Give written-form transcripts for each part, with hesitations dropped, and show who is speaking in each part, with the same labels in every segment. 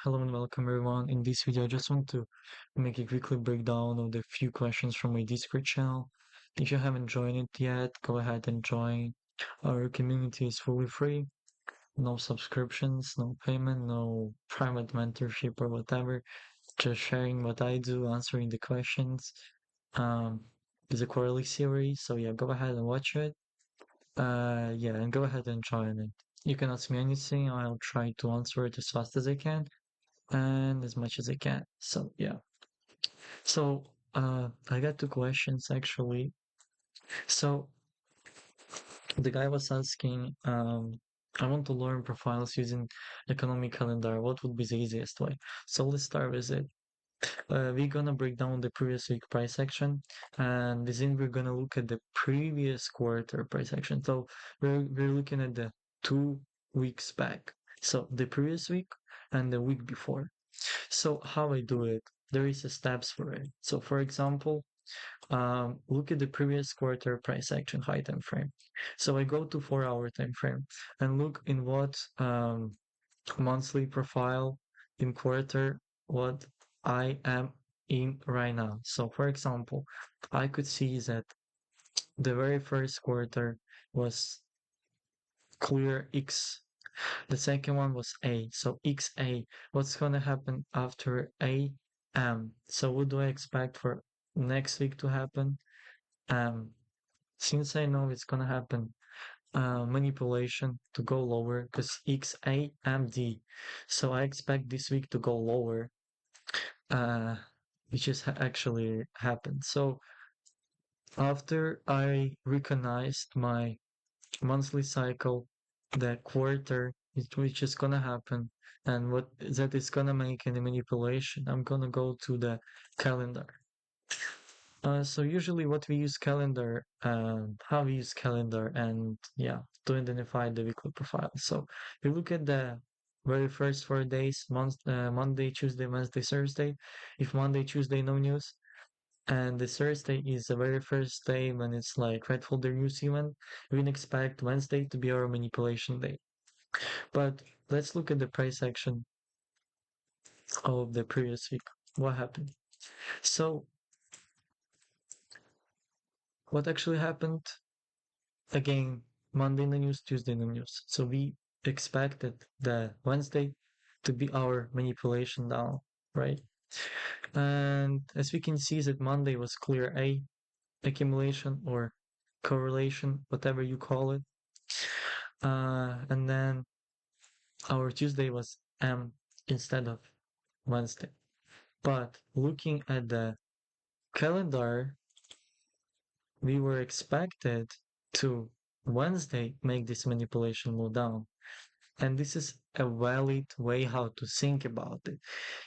Speaker 1: Hello and welcome everyone. In this video, I just want to make a quickly breakdown of the few questions from my Discord channel. If you haven't joined it yet, go ahead and join. Our community is fully free. No subscriptions, no payment, no private mentorship or whatever. Just sharing what I do, answering the questions. Um, it's a quarterly series, so yeah, go ahead and watch it. Yeah, and go ahead and join it. You can ask me anything. I'll try to answer it as fast as I can and as much as I can. So yeah. So I got two questions actually. So the guy was asking, I want to learn profiles using economic calendar. What would be the easiest way? So let's start with it. We're gonna break down the previous week price action, and then we're gonna look at the previous quarter price action. So we're looking at the 2 weeks back. So the previous week and the week before. So how I do it, there is a steps for it. So for example, look at the previous quarter price action high time frame. So I go to 4 hour time frame and look in what monthly profile in quarter what I am in right now. So for example, I could see that the very first quarter was clear X. The second one was A. So XA. What's gonna happen after AM? So what do I expect for next week to happen? Since I know it's gonna happen, manipulation to go lower because XAMD. So I expect this week to go lower, uh, which is actually happened. So after I recognized my monthly cycle, the quarter, which is gonna happen, and what that is gonna make any manipulation, I'm gonna go to the calendar. So usually what we use calendar, how we use calendar, and yeah, to identify the weekly profile. So we look at the very first 4 days, Monday, Tuesday, Wednesday, Thursday. If Monday, Tuesday, no news, and the Thursday is the very first day when it's like red folder news event, we can expect Wednesday to be our manipulation day. But let's look at the price action of the previous week. What happened? So what actually happened? Again, Monday no news, Tuesday no news. So we expected the Wednesday to be our manipulation down, right? And as we can see that Monday was clear A accumulation or correlation, whatever you call it. And then our Tuesday was M instead of Wednesday. But looking at the calendar, we were expected to Wednesday make this manipulation move down. And this is a valid way how to think about it.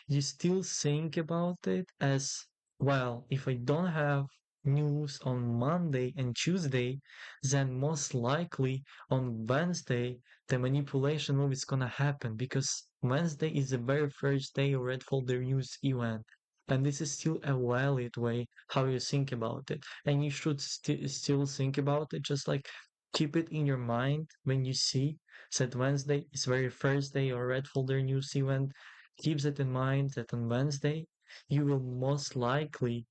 Speaker 1: You still think about it as well. If I don't have news on Monday and Tuesday, then most likely on Wednesday the manipulation move is gonna happen because Wednesday is the very first day of red folder news event. And this is still a valid way how you think about it. And you should still think about it, just like keep it in your mind when you see that Wednesday is very first day or red folder news event. Keeps it in mind that on Wednesday you will most likely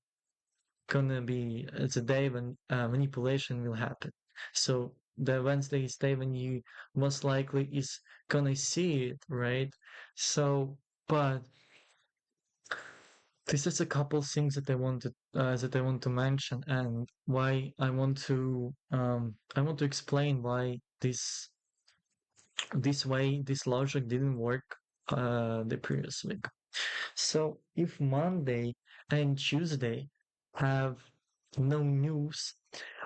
Speaker 1: gonna be it's a day when manipulation will happen. So the Wednesday is day when you most likely is gonna see it, right? So, but this is a couple things that I want to mention, and why I want to explain why this way this logic didn't work the previous week. So if Monday and Tuesday have no news,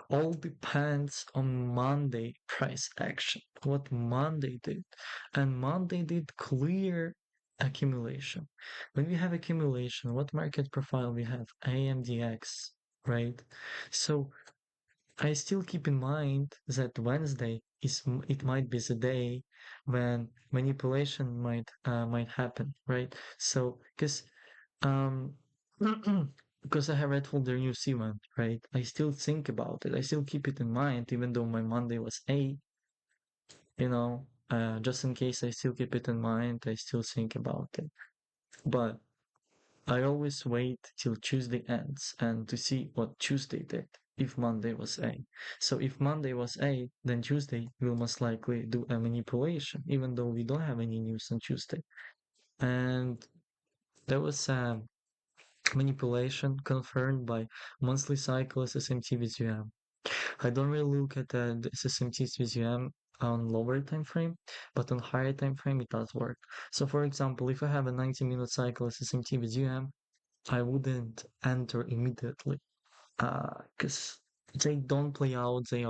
Speaker 1: all depends on Monday price action. What Monday did. And Monday did clear accumulation. When we have accumulation, what market profile we have? AMDX, right? So I still keep in mind that Wednesday is it might be the day when manipulation might happen, right? So um because I have read for the new season, right? I still think about it. I still keep it in mind, even though my Monday was A, you know. just in case I still keep it in mind, I still think about it. But I always wait till Tuesday ends and to see what Tuesday did if Monday was A. So if Monday was A, then Tuesday will most likely do a manipulation, even though we don't have any news on Tuesday. And there was a manipulation confirmed by monthly cycle SSMT with UM. I don't really look at the SSMTs with UM on lower time frame, but on higher time frame it does work. So for example, if I have a 90-minute cycle SSMT with UM, I wouldn't enter immediately because they don't play out that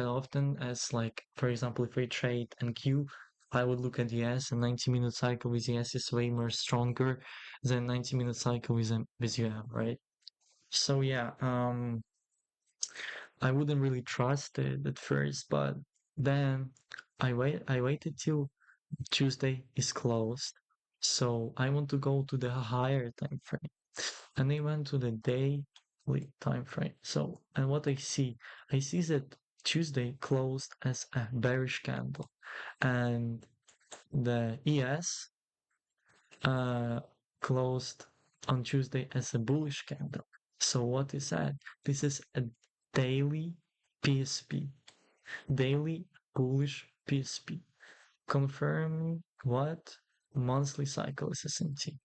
Speaker 1: often as like for example if we trade and Q, I would look at ES. A 90-minute cycle with ES is way more stronger than 90-minute cycle with UM, right? So yeah, I wouldn't really trust it at first, but then I waited till Tuesday is closed. So I want to go to the higher time frame. And I went to the daily time frame. So and what I see that Tuesday closed as a bearish candle and the ES uh closed on Tuesday as a bullish candle. So what is that? This is a daily PSP, daily bullish PSP, confirming what monthly cycle is SMT.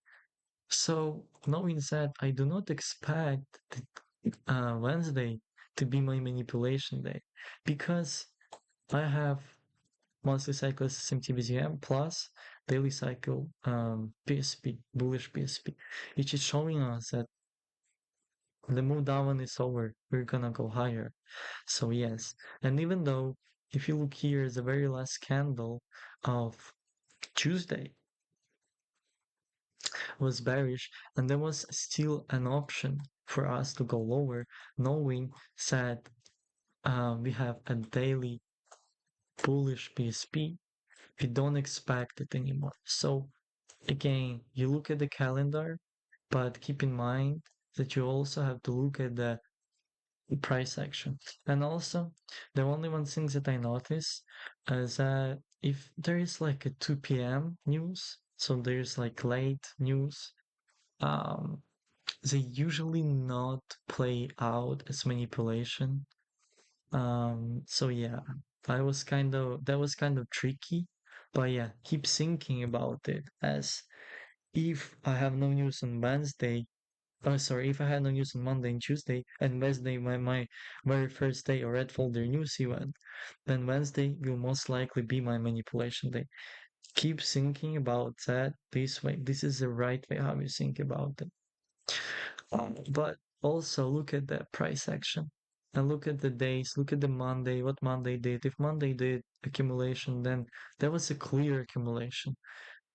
Speaker 1: So knowing that, I do not expect Wednesday to be my manipulation day because I have monthly cycle SMT BGM plus daily cycle PSP, bullish PSP, which is showing us that the move down is over. We're gonna go higher. So yes, and even though if you look here, the very last candle of Tuesday was bearish, and there was still an option for us to go lower, knowing that we have a daily bullish PSP. We don't expect it anymore. So again, you look at the calendar, but keep in mind that you also have to look at the price action. And also, the only one thing that I notice is that if there is like a 2 p.m. news, so there's like late news, um, they usually not play out as manipulation. So yeah, that was kind of tricky, but yeah, keep thinking about it as if I have no news on Wednesday. Oh, sorry, if I had no news on Monday and Tuesday, and Wednesday my very first day or red folder news event, then Wednesday will most likely be my manipulation day. Keep thinking about that this way. This is the right way how you think about it. But also look at the price action and look at the days, look at the Monday, what Monday did. If Monday did accumulation, then there was a clear accumulation.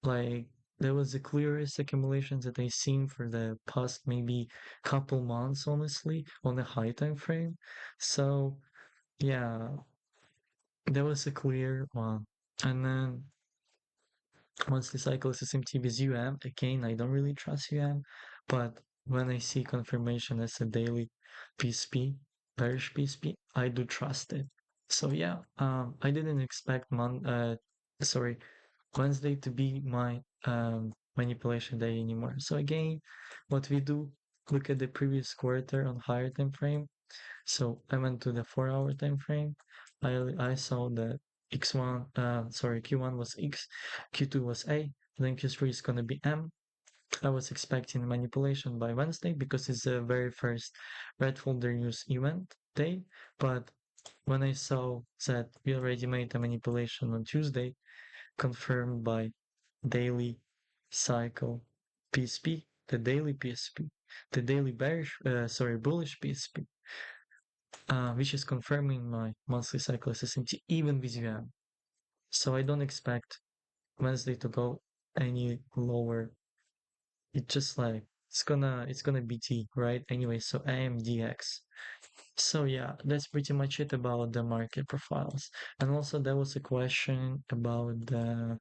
Speaker 1: Like there was the clearest accumulation that I've seen for the past maybe couple months, honestly, on the high time frame. So yeah, there was a clear one. And then once the cycle is SMT with UM, again, I don't really trust UM, but when I see confirmation as a daily PSP, bearish PSP, I do trust it. So yeah, I didn't expect sorry, Wednesday to be my manipulation day anymore. So again, what we do, look at the previous quarter on higher time frame. So I went to the 4 hour time frame. I saw that Q1 was X, Q2 was A, then Q3 is gonna be M. I was expecting manipulation by Wednesday because it's the very first red folder news event day. But when I saw that we already made a manipulation on Tuesday, confirmed by daily cycle PSP, the daily PSP, the daily bullish PSP, which is confirming my monthly cycle SSMT even with UM. So I don't expect Wednesday to go any lower. It's just like it's gonna be T, right? Anyway, so AMDX. So yeah, that's pretty much it about the market profiles. And also there was a question about the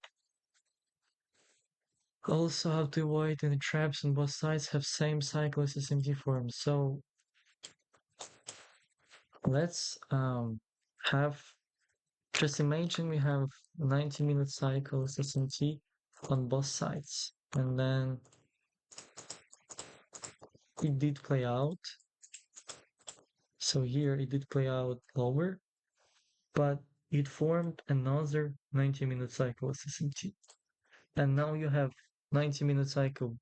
Speaker 1: also how to avoid any traps on both sides have same cycle as SMT form. So let's have Just imagine we have 90-minute cycles SMT on both sides. And then it did play out. So here it did play out lower, but it formed another 90-minute cycle SMT. And now you have 90-minute cycle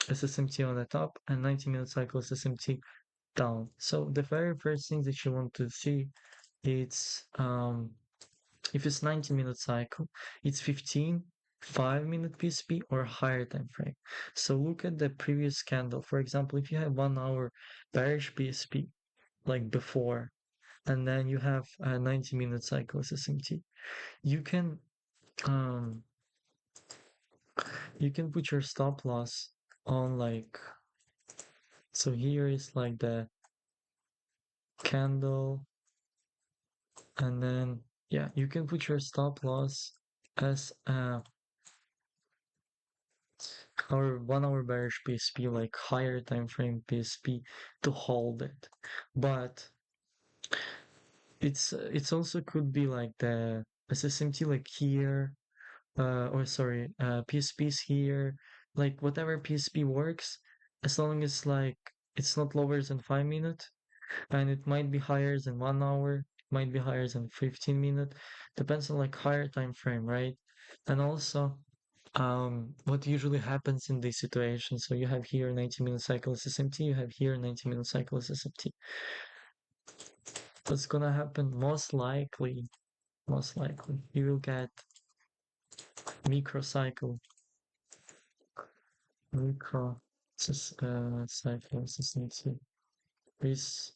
Speaker 1: SSMT on the top and 90-minute cycle SSMT down. So the very first thing that you want to see is if it's 90-minute cycle, it's 15 5-minute PSP or higher time frame. So look at the previous candle. For example, if you have 1 hour bearish PSP like before, and then you have a 90-minute cycle SSMT, you can um you can put your stop loss on like, so here is like the candle, and then yeah, you can put your stop loss as our 1 hour bearish PSP, like higher time frame PSP, to hold it. But it's also could be like the SSMT like here, or sorry, PSPs here, like whatever PSP works, as long as like it's not lower than 5 minutes, and it might be higher than 1 hour, it might be higher than 15 minutes, depends on like higher time frame, right? And also, what usually happens in this situation, so you have here 90-minute cycle SSMT, you have here 90-minute cycle SSMT. What's gonna happen? Most likely, you will get microcycle, micro cycle SSMT. This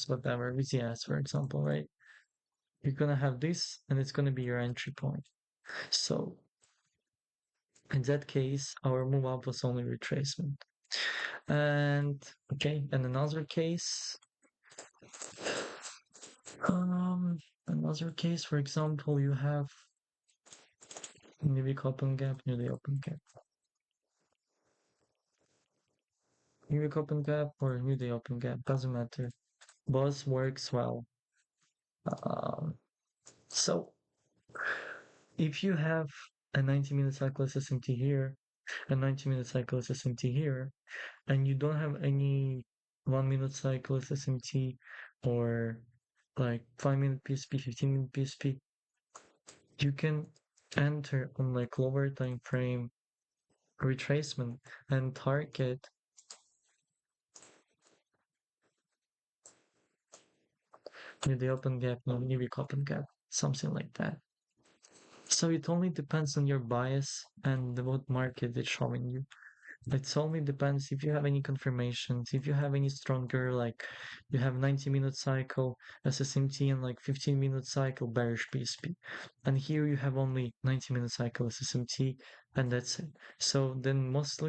Speaker 1: whatever, VCS, for example, right? You're gonna have this, and it's gonna be your entry point. So in that case, our move up was only retracement. And okay, and um, another case, for example, you have newly open gap, newly open gap, newly open gap, or newly open gap, doesn't matter. Both works well. Um, so if you have a 90-minute cycle SSMT here, a 90-minute cycle SSMT here, and you don't have any 1 minute cycle SSMT or like 5-minute PSP, 15-minute PSP, you can enter on like lower time frame retracement and target near the open gap, no, near the open gap, something like that. So it only depends on your bias and what market it's showing you. It only depends if you have any confirmations, if you have any stronger, like you have 90-minute cycle SSMT and like 15-minute cycle bearish PSP. And here you have only 90-minute cycle SSMT, and that's it. So then most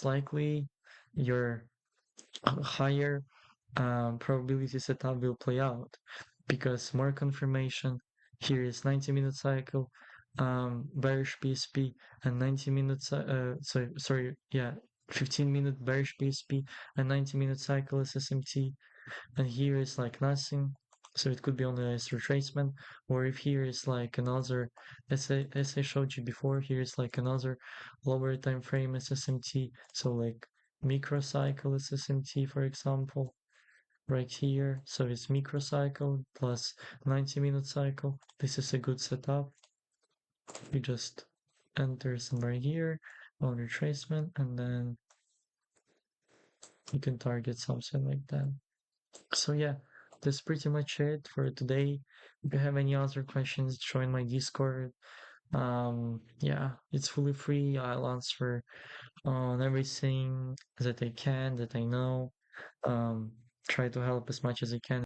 Speaker 1: likely your higher probability setup will play out because more confirmation. Here is 90-minute cycle, bearish PSP, and 90 minutes. Sorry, yeah, 15-minute bearish PSP and 90-minute cycle SSMT, and here is like nothing. So it could be only a retracement, or if here is like another, as I showed you before, here is like another lower time frame SSMT. So like microcycle SSMT, for example, right here. So it's microcycle plus 90-minute cycle. This is a good setup. You just enter somewhere here on retracement, and then you can target something like that. So yeah, that's pretty much it for today. If you have any other questions, join my Discord. Yeah, it's fully free. I'll answer on everything that I can, that I know. Um, try to help as much as I can.